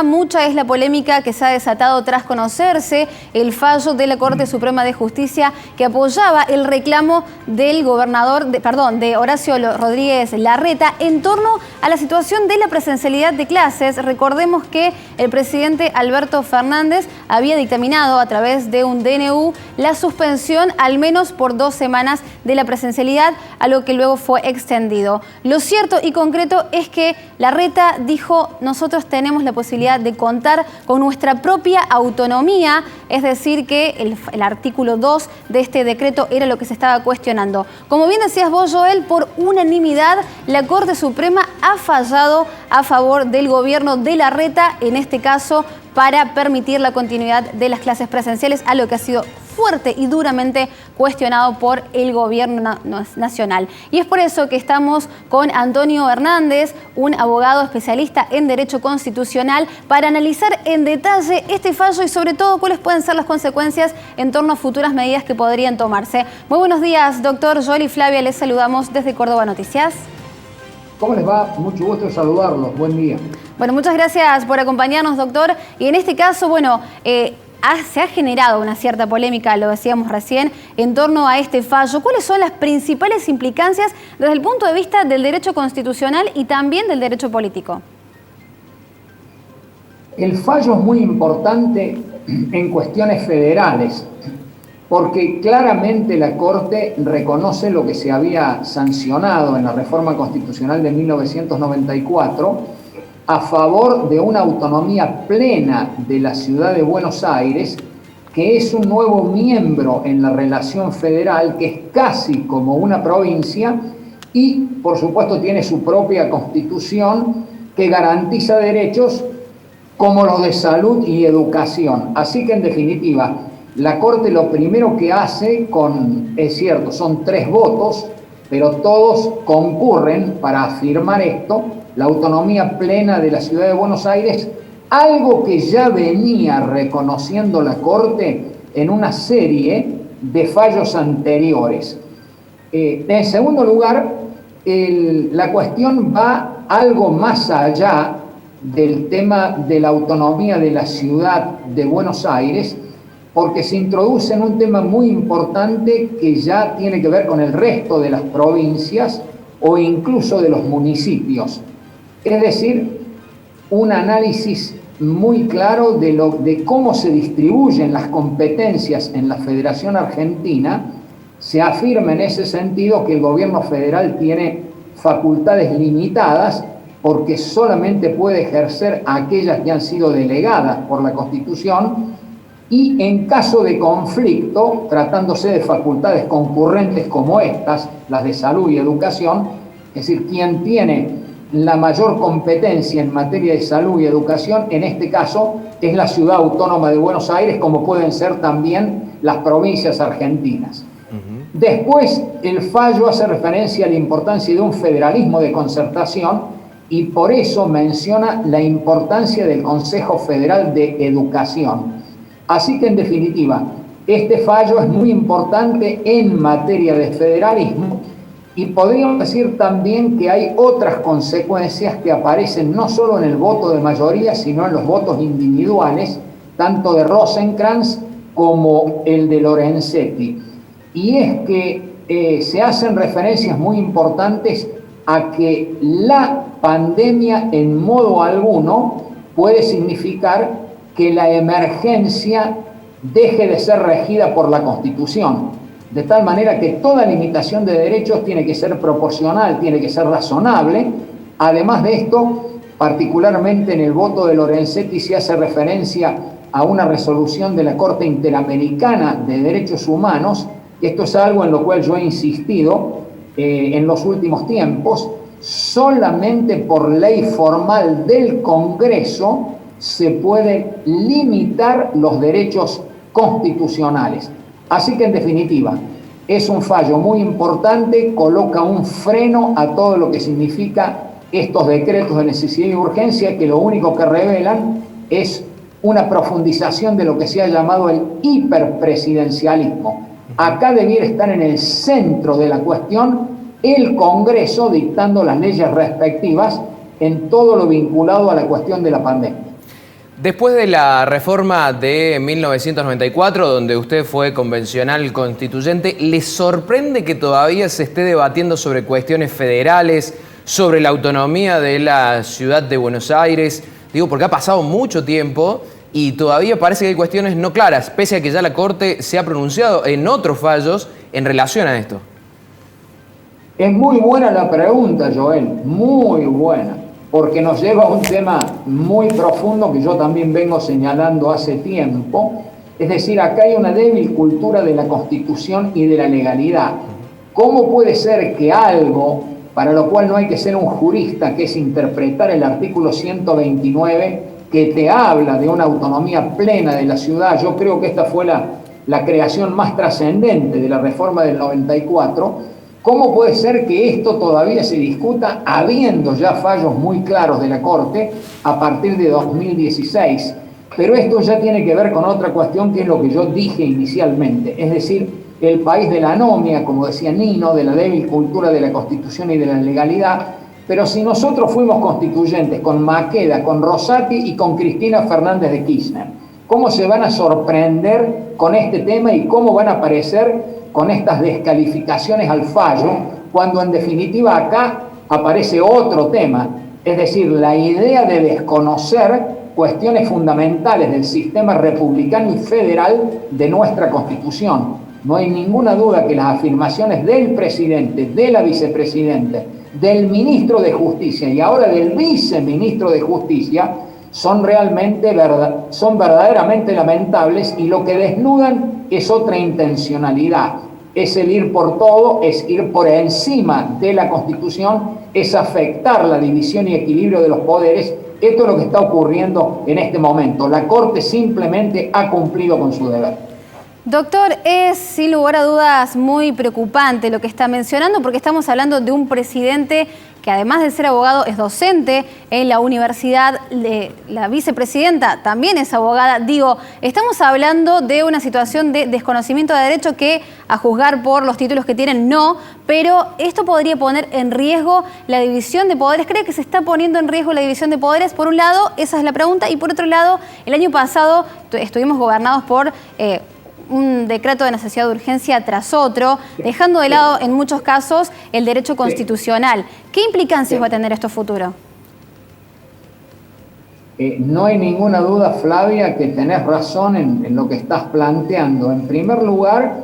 Mucha es la polémica que se ha desatado tras conocerse el fallo de la Corte Suprema de Justicia que apoyaba el reclamo del gobernador, de Horacio Rodríguez Larreta en torno a la situación de la presencialidad de clases. Recordemos que el presidente Alberto Fernández había dictaminado a través de un DNU la suspensión al menos por 2 semanas de la presencialidad, a lo que luego fue extendido. Lo cierto y concreto es que Larreta dijo: nosotros tenemos la posibilidad de contar con nuestra propia autonomía, es decir, que el artículo 2 de este decreto era lo que se estaba cuestionando. Como bien decías vos, Joel, por unanimidad la Corte Suprema ha fallado a favor del gobierno de Larreta, en este caso para permitir la continuidad de las clases presenciales, a lo que ha sido fuerte y duramente cuestionado por el gobierno nacional. Y es por eso que estamos con Antonio Hernández, un abogado especialista en Derecho Constitucional, para analizar en detalle este fallo y sobre todo cuáles pueden ser las consecuencias en torno a futuras medidas que podrían tomarse. Muy buenos días, doctor. Joel y Flavia, les saludamos desde Córdoba Noticias. ¿Cómo les va? Mucho gusto saludarlos. Buen día. Bueno, muchas gracias por acompañarnos, doctor. Y en este caso, bueno, se ha generado una cierta polémica, lo decíamos recién, en torno a este fallo. ¿Cuáles son las principales implicancias desde el punto de vista del derecho constitucional y también del derecho político? El fallo es muy importante en cuestiones federales, porque claramente la Corte reconoce lo que se había sancionado en la reforma constitucional de 1994 a favor de una autonomía plena de la ciudad de Buenos Aires, que es un nuevo miembro en la relación federal, que es casi como una provincia y, por supuesto, tiene su propia constitución que garantiza derechos como los de salud y educación. Así que, en definitiva, la Corte lo primero que hace, es cierto, son 3 votos, pero todos concurren para afirmar esto, la autonomía plena de la ciudad de Buenos Aires, algo que ya venía reconociendo la Corte en una serie de fallos anteriores. En segundo lugar, la cuestión va algo más allá del tema de la autonomía de la ciudad de Buenos Aires, porque se introduce en un tema muy importante que ya tiene que ver con el resto de las provincias o incluso de los municipios. Es decir, un análisis muy claro de cómo se distribuyen las competencias en la Federación Argentina. Se afirma en ese sentido que el gobierno federal tiene facultades limitadas porque solamente puede ejercer aquellas que han sido delegadas por la Constitución, y en caso de conflicto, tratándose de facultades concurrentes como estas, las de salud y educación, es decir, quien tiene la mayor competencia en materia de salud y educación, en este caso, es la Ciudad Autónoma de Buenos Aires, como pueden ser también las provincias argentinas. Después, el fallo hace referencia a la importancia de un federalismo de concertación y por eso menciona la importancia del Consejo Federal de Educación. Así que, en definitiva, este fallo es muy importante en materia de federalismo y podríamos decir también que hay otras consecuencias que aparecen no solo en el voto de mayoría, sino en los votos individuales, tanto de Rosenkrantz como el de Lorenzetti. Y es que se hacen referencias muy importantes a que la pandemia en modo alguno puede significar que la emergencia deje de ser regida por la Constitución, de tal manera que toda limitación de derechos tiene que ser proporcional, tiene que ser razonable. Además de esto, particularmente en el voto de Lorenzetti se hace referencia a una resolución de la Corte Interamericana de Derechos Humanos. Esto es algo en lo cual yo he insistido en los últimos tiempos. Solamente por ley formal del Congreso se pueden limitar los derechos constitucionales. Así que, en definitiva, es un fallo muy importante, coloca un freno a todo lo que significa estos decretos de necesidad y urgencia, que lo único que revelan es una profundización de lo que se ha llamado el hiperpresidencialismo. Acá debiera estar en el centro de la cuestión el Congreso dictando las leyes respectivas en todo lo vinculado a la cuestión de la pandemia. Después de la reforma de 1994, donde usted fue convencional constituyente, ¿le sorprende que todavía se esté debatiendo sobre cuestiones federales, sobre la autonomía de la ciudad de Buenos Aires? Digo, porque ha pasado mucho tiempo y todavía parece que hay cuestiones no claras, pese a que ya la Corte se ha pronunciado en otros fallos en relación a esto. Es muy buena la pregunta, Joel, muy buena, porque nos lleva a un tema muy profundo que yo también vengo señalando hace tiempo. Es decir, acá hay una débil cultura de la Constitución y de la legalidad. ¿Cómo puede ser que algo para lo cual no hay que ser un jurista, que es interpretar el artículo 129, que te habla de una autonomía plena de la ciudad? Yo creo que esta fue la creación más trascendente de la reforma del 94. ¿Cómo puede ser que esto todavía se discuta habiendo ya fallos muy claros de la Corte a partir de 2016? Pero esto ya tiene que ver con otra cuestión, que es lo que yo dije inicialmente, es decir, el país de la anomia, como decía Nino, de la débil cultura de la Constitución y de la legalidad. Pero si nosotros fuimos constituyentes con Maqueda, con Rosati y con Cristina Fernández de Kirchner, ¿cómo se van a sorprender con este tema y cómo van a aparecer con estas descalificaciones al fallo, cuando en definitiva acá aparece otro tema? Es decir, la idea de desconocer cuestiones fundamentales del sistema republicano y federal de nuestra Constitución. No hay ninguna duda que las afirmaciones del presidente, de la vicepresidenta, del ministro de Justicia y ahora del viceministro de Justicia son verdaderamente lamentables, y lo que desnudan es otra intencionalidad. Es el ir por todo, es ir por encima de la Constitución, es afectar la división y equilibrio de los poderes. Esto es lo que está ocurriendo en este momento. La Corte simplemente ha cumplido con su deber. Doctor, es sin lugar a dudas muy preocupante lo que está mencionando, porque estamos hablando de un presidente que, además de ser abogado, es docente en la universidad. La vicepresidenta también es abogada. Digo, estamos hablando de una situación de desconocimiento de derecho que, a juzgar por los títulos que tienen, no, pero esto podría poner en riesgo la división de poderes. ¿Cree que se está poniendo en riesgo la división de poderes? Por un lado, esa es la pregunta, y por otro lado, el año pasado estuvimos gobernados por un decreto de necesidad de urgencia tras otro, dejando de lado en muchos casos el derecho constitucional. ¿Qué implicancias va a tener esto futuro? No hay ninguna duda, Flavia, que tenés razón en lo que estás planteando. En primer lugar,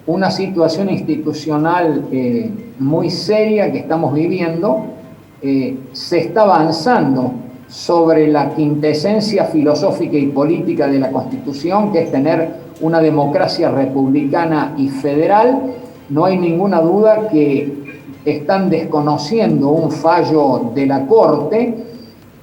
una situación institucional muy seria que estamos viviendo. Se está avanzando sobre la quintesencia filosófica y política de la Constitución, que es tener una democracia republicana y federal. No hay ninguna duda que están desconociendo un fallo de la Corte,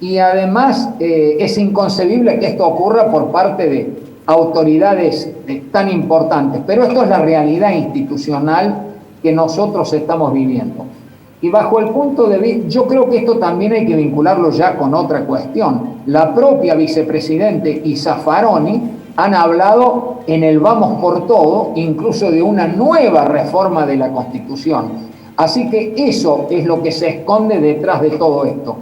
y además es inconcebible que esto ocurra por parte de autoridades tan importantes. Pero esto es la realidad institucional que nosotros estamos viviendo. Y bajo el punto de vista, yo creo que esto también hay que vincularlo ya con otra cuestión. La propia vicepresidente y Zaffaroni han hablado en el vamos por todo, incluso de una nueva reforma de la Constitución. Así que eso es lo que se esconde detrás de todo esto.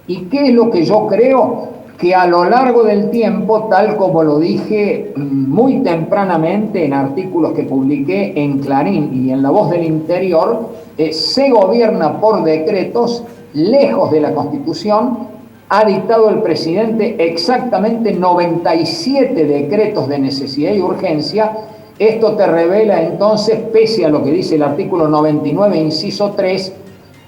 ¿Y qué es lo que yo creo? Que a lo largo del tiempo, tal como lo dije muy tempranamente en artículos que publiqué en Clarín y en La Voz del Interior, se gobierna por decretos lejos de la Constitución. Ha dictado el presidente exactamente 97 decretos de necesidad y urgencia. Esto te revela entonces, pese a lo que dice el artículo 99, inciso 3,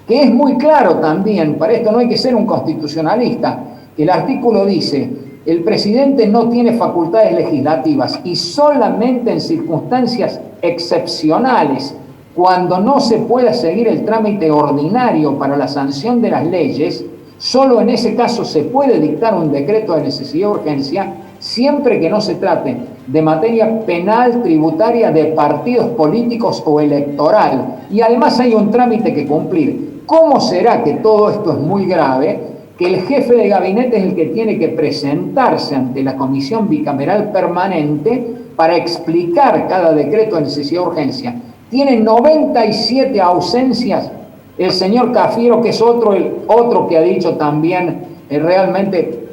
que es muy claro también, para esto no hay que ser un constitucionalista. El artículo dice: el presidente no tiene facultades legislativas y solamente en circunstancias excepcionales, cuando no se pueda seguir el trámite ordinario para la sanción de las leyes, solo en ese caso se puede dictar un decreto de necesidad y urgencia, siempre que no se trate de materia penal, tributaria, de partidos políticos o electoral. Y además hay un trámite que cumplir. ¿Cómo será que todo esto es muy grave? Que el jefe de gabinete es el que tiene que presentarse ante la Comisión Bicameral Permanente para explicar cada decreto de necesidad y urgencia. Tiene 97 ausencias. El señor Cafiero, que es otro que ha dicho también realmente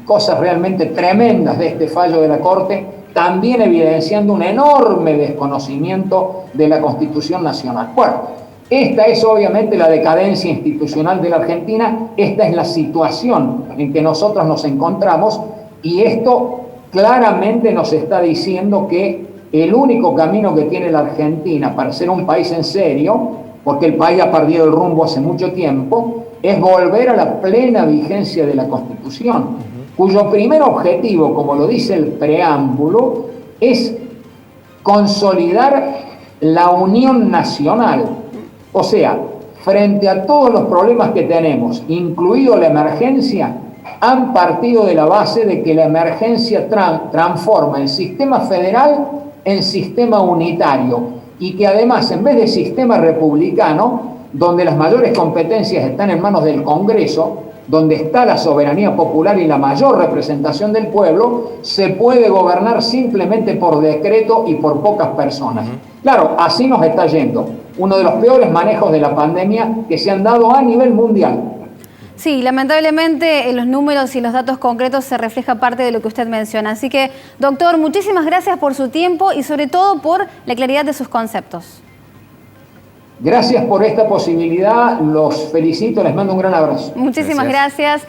cosas realmente tremendas de este fallo de la Corte, también evidenciando un enorme desconocimiento de la Constitución Nacional. Bueno, esta es obviamente la decadencia institucional de la Argentina, esta es la situación en que nosotros nos encontramos, y esto claramente nos está diciendo que el único camino que tiene la Argentina para ser un país en serio, porque el país ha perdido el rumbo hace mucho tiempo, es volver a la plena vigencia de la Constitución, cuyo primer objetivo, como lo dice el preámbulo, es consolidar la unión nacional. O sea, frente a todos los problemas que tenemos, incluido la emergencia, han partido de la base de que la emergencia transforma el sistema federal en sistema unitario, y que además, en vez de sistema republicano, donde las mayores competencias están en manos del Congreso, donde está la soberanía popular y la mayor representación del pueblo, se puede gobernar simplemente por decreto y por pocas personas. Claro, así nos está yendo. Uno de los peores manejos de la pandemia que se han dado a nivel mundial. Sí, lamentablemente en los números y los datos concretos se refleja parte de lo que usted menciona. Así que, doctor, muchísimas gracias por su tiempo y sobre todo por la claridad de sus conceptos. Gracias por esta posibilidad, los felicito, les mando un gran abrazo. Muchísimas gracias.